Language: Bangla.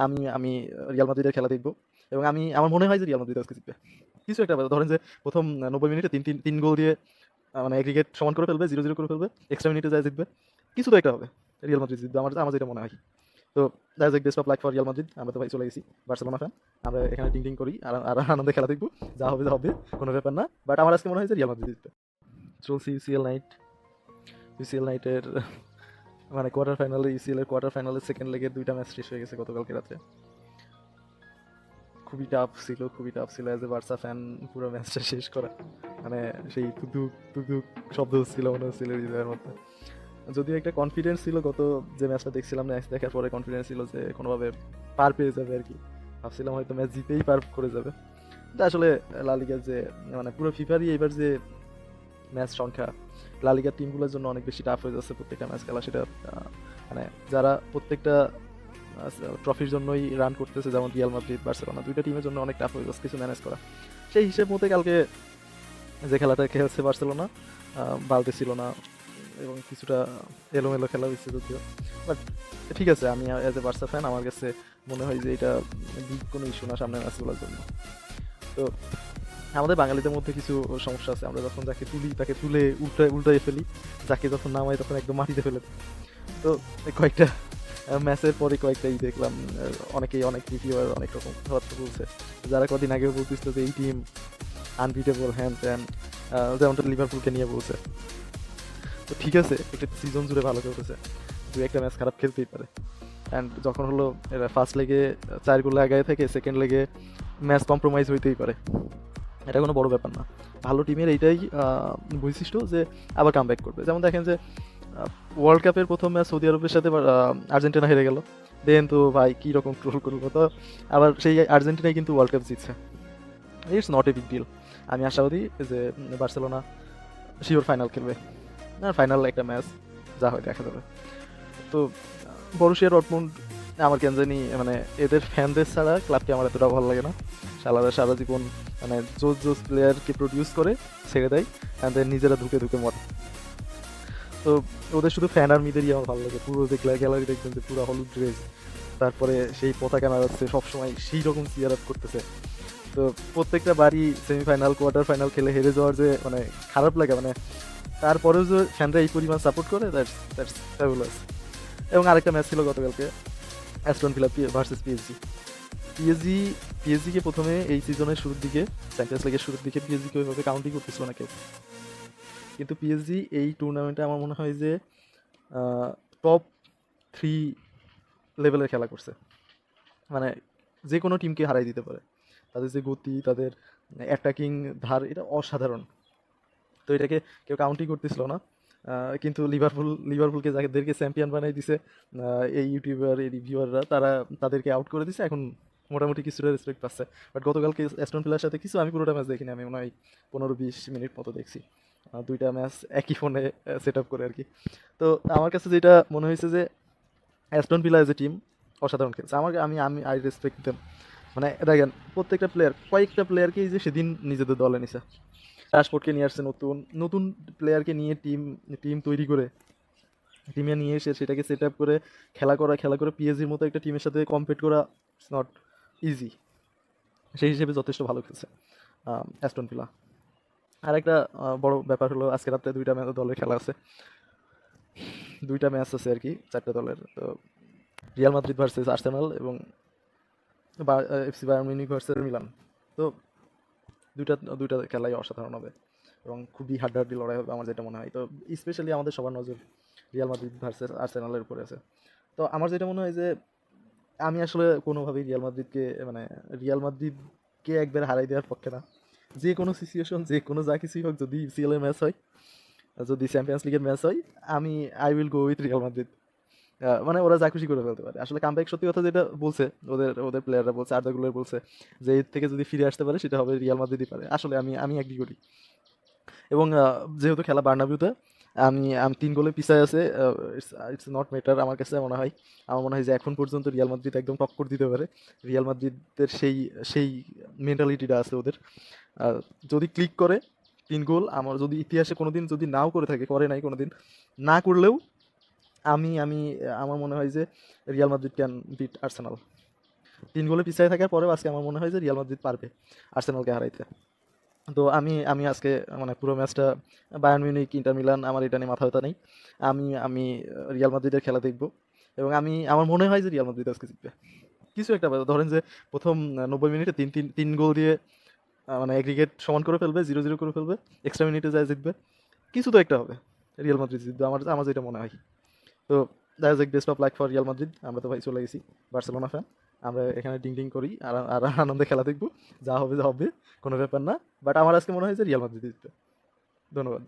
আমি আমি রিয়াল মাদ্রিদের খেলা দেখব এবং আমার মনে হয় যে রিয়াল মাদ্রিদ আজকে জিতবে। কিছু একটা ধরেন যে প্রথম 90 মিনিটে ৩ গোল দিয়ে মানে এগ্রিগেট সমান করে ফেলবে, 0-0 করে ফেলবে, এক্সট্রা মিনিটে যায় জিতবে। কিছু তো একটা হবে। রিয়াল মাদ্রিদ জিতবে আমার যেটা মনে হয়। তো that's like best of luck for Real Madrid. আমরা তো ভাই চলে গেছি বার্সেলোনা ফ্যান। আমরা এখানে টিং করি আর আনন্দে খেলা দেখব। যা হবে যা হবে, কোনো ব্যাপার না। বাট আমার আজকে মনে হয় যে রিয়াল মাদ্রিদ জিতবে। চলছে ইউসিএল নাইট। ইউসিএল নাইটের মানে কোয়ার্টার ফাইনালে, ইউসিএল এর কোয়ার্টার ফাইনালের সেকেন্ড লেগের 2টা ম্যাচ শেষ হয়ে গেছে গতকালকে রাতে। খুবই টাফ ছিল অ্যাজ এ বার্সা ফ্যান পুরো ম্যাচটা শেষ করা। মানে সেই টুকটুক টুকটুক শব্দ হচ্ছিল, মনে হচ্ছিল হৃদয়ের মধ্যে। যদিও একটা কনফিডেন্স ছিল গত যে ম্যাচটা দেখছিলাম, ম্যাচ দেখার পরে কনফিডেন্স ছিল যে কোনোভাবে পার পেয়ে যাবে আর কি। ভাবছিলাম হয়তো ম্যাচ জিতেই পার করে যাবে। কিন্তু আসলে লা লিগার যে মানে পুরো ফিফারই এবার যে ম্যাচ সংখ্যা লা লিগার টিমগুলোর জন্য অনেক বেশি টাফ হয়ে যাচ্ছে প্রত্যেকটা ম্যাচ খেলা। সেটা মানে যারা প্রত্যেকটা ট্রফির জন্যই রান করতেছে, যেমন রিয়াল মাদ্রিদ, বার্সেলোনা, দুইটা টিমের জন্য অনেক টাফ হয়ে যাচ্ছে কিছু ম্যানেজ করা। সেই হিসেব মতে কালকে যে খেলাটা খেলছে বার্সেলোনা, বালতে ছিল না এবং কিছুটা এলোমেলো খেলা হয়েছে যদিও। বাট ঠিক আছে, আমি অ্যাজ এ বার্সা ফ্যান আমার কাছে মনে হয় যে এটা বিগ কোনো ইস্যু না সামনের ম্যাচগুলোর জন্য। তো আমাদের বাঙালিদের মধ্যে কিছু সমস্যা আছে, আমরা যখন যাকে তুলি তাকে তুলে উল্টাই ফেলি, যাকে যখন নামাই তখন একদম মাটিতে ফেলে দিই। তো এই কয়েকটা ম্যাচের পরে কয়েকটাই দেখলাম অনেকেই অনেক রিভিউয়ার অনেক রকম কথাবার্তা বলছে, যারা কদিন আগেও বলতেছিল যে এই টিম আনবিটেবল হ্যান ত্যান, যেমনটা লিভারপুলকে নিয়ে বলছে। তো ঠিক আছে, একটা সিজন জুড়ে ভালো খেলতেছে, দু একটা ম্যাচ খারাপ খেলতেই পারে। অ্যান্ড যখন হলো এরা ফার্স্ট লেগে 4 গোল আগায় থেকে সেকেন্ড লেগে ম্যাচ কম্প্রোমাইজ হইতেই পারে, এটা কোনো বড় ব্যাপার না। ভালো টিমের এইটাই বৈশিষ্ট্য যে আবার কামব্যাক করবে। যেমন দেখেন যে ওয়ার্ল্ড কাপের প্রথম ম্যাচ সৌদি আরবের সাথে আর্জেন্টিনা হেরে গেল, দেন তো ভাই কী রকম ট্রোল করবো। তো আবার সেই আর্জেন্টিনাই কিন্তু ওয়ার্ল্ড কাপ জিতছে। It's not a big deal. আমি আশাবাদী যে বার্সেলোনা শিওর ফাইনাল খেলবে। না, ফাইনাল একটা ম্যাচ, যা হয় দেখা যাবে। তো বরুসিয়া ডর্টমুন্ড আমার কেন জানি মানে এদের ফ্যানদের ছাড়া ক্লাবকে আমার এতটা ভালো লাগে না। শালারা সারা জীবন মানে জোস প্লেয়ারকে প্রডিউস করে ছেড়ে দেয়, অ্যান্ড দেন নিজেরা ধুকে মরে। তো ওদের শুধু ফ্যান আর্মিদেরই আমার ভালো লাগে। পুরো দেখলে গ্যালারি দেখবেন যে পুরো হলুদ ড্রেস, তারপরে সেই পতাকা নাড়াচ্ছে সবসময়, সেই রকম চিয়ার আপ করতেছে। তো প্রত্যেকটা বাড়ি সেমিফাইনাল কোয়ার্টার ফাইনাল খেলে হেরে যাওয়ার যে মানে খারাপ লাগে, মানে তারপরেও যে ফ্যানরা এই পরিমাণ সাপোর্ট করে, দ্যাটস ফ্যাবুলাস। এবং আরেকটা ম্যাচ ছিল গতকালকে, Aston Villa versus PSG. PSG পিএসজিকে প্রথমে এই সিজনের শুরুর দিকে, চ্যাম্পিয়ন্স লিগের শুরুর দিকে পিএসজিকে ওইভাবে কাউন্টই করতেছিল না কেউ। কিন্তু পিএসজি এই টুর্নামেন্টে আমার মনে হয় যে টপ 3 লেভেলের খেলা করছে। মানে যে কোনো টিমকে হারাই দিতে পারে, তাদের যে গতি, তাদের অ্যাটাকিং ধার, এটা অসাধারণ। তো এটাকে কেউ কাউন্টই করতেছিল না। কিন্তু লিভারপুলকে যাদেরকে চ্যাম্পিয়ন বানাই দিছে এই ইউটিউবার, এই রিভিউয়াররা, তারা তাদেরকে আউট করে দিছে, এখন মোটামুটি কিছুটা রেসপেক্ট পাচ্ছে। বাট গতকালকে অ্যাস্টন ভিলার সাথে কিছু আমি পুরোটা ম্যাচ দেখিনি, আমি মনে হয় 15-20 মিনিট মতো দেখছি। দুইটা ম্যাচ একই ফোনে সেট আপ করে আর কি। তো আমার কাছে যেটা মনে হয়েছে যে Aston villa as a team অসাধারণ খেলছে। আমাকে আমি আমি আই রেসপেক্ট দেম। মানে দেখেন প্রত্যেকটা প্লেয়ার, কয়েকটা প্লেয়ারকেই যে সেদিন নিজেদের দলে নিছে। রাশফোর্ডকে নিয়ে আসছে, নতুন নতুন প্লেয়ারকে নিয়ে টিম টিম তৈরি করে, টিমে নিয়ে এসে সেটাকে সেট আপ করে খেলা করে পিএসজির মতো একটা টিমের সাথে কম্পিট করা ইটস নট ইজি। সেই হিসেবে যথেষ্ট ভালো খেলছে অ্যাস্টন ভিলা। আর একটা বড় ব্যাপার হলো আজকে রাত্রে দুইটা ম্যাচ দলের খেলা আছে, দুইটা ম্যাচ আছে আর কি, 4টা দলের। তো রিয়াল মাদ্রিদ ভার্সেস আর্সেনাল এবং FC Bayern Munich versus Milan. তো দুইটা দুইটা খেলাই অসাধারণ হবে এবং খুবই হাড্ডাহাড্ডি লড়াই হবে আমার যেটা মনে হয়। তো স্পেশালি আমাদের সবার নজর রিয়াল মাদ্রিদ ভার্সেস আর্সেনালের উপরে আছে। তো আমার যেটা মনে হয় যে আমি আসলে কোনোভাবেই রিয়াল মাদ্রিদকে একবার হারাই দেওয়ার পক্ষে না। যে কোনো সিচুয়েশন, যে কোনো যা কিছুই হোক, যদি ইউসিএল এর ম্যাচ হয়, যদি চ্যাম্পিয়ন্স লিগের ম্যাচ হয়, I will go with Real Madrid. মানে ওরা যা খুশি করে ফেলতে পারে। আসলে কামব্যাক সত্যি কথা যেটা বলছে, ওদের ওদের প্লেয়াররা বলছে, আর্দা গুলার বলছে যে এর থেকে যদি ফিরে আসতে পারে সেটা হবে রিয়াল মাদ্রিদই পারে। আসলে আমি আমি এগ্রি করি। এবং যেহেতু খেলা বার্নাবিউতে, আমি আমি 3 গোলে পিছায় আছে, ইটস নট ম্যাটার আমার কাছে মনে হয়। আমার মনে হয় যে এখন পর্যন্ত রিয়াল মাদ্রিদ একদম টক্কর দিতে পারে। রিয়াল মাদ্রিদের সেই সেই মেন্টালিটিটা আছে ওদের। আহ, যদি ক্লিক করে 3 গোল, আমার যদি ইতিহাসে কোনোদিন যদি নাও করে থাকে, করে নাই কোনোদিন, না করলেও আমি আমি আমার মনে হয় যে Real Madrid can bit Arsenal. 3 গোলে পিছিয়ে থাকার পরেও আজকে আমার মনে হয় যে রিয়াল মাদ্রিদ পারবে আর্সেনালকে হারাইতে। তো আমি আমি আজকে মানে পুরো ম্যাচটা বায়ার্ন মিউনিখ, ইন্টার মিলান আমার এটা নিয়ে মাথা ব্যথা নেই। আমি রিয়াল মাদ্রিদের খেলা দেখব এবং আমার মনে হয় যে রিয়াল মাদ্রিদ আজকে জিতবে। কিছু একটা ধরেন যে প্রথম 90 মিনিটে 3 গোল দিয়ে মানে এগ্রিগেট সমান করে ফেলবে, 0-0 করে ফেলবে, এক্সট্রা মিনিটে যায় জিতবে। কিছু তো একটা হবে, রিয়াল মাদ্রিদ জিতবে, আমার আমার যেটা মনে হয়। তো that's like best of luck for Real Madrid. আমরা তো ভাই চলে গেছি বার্সেলোনা ফ্যান, আমরা এখানে ডিং ডিং করি আর আর আনন্দে খেলা দেখবো, যা হবে যা হবে, কোনো ব্যাপার না। বাট আমার আজকে মনে হয় যে রিয়াল মাদ্রিদ জিতবে। ধন্যবাদ।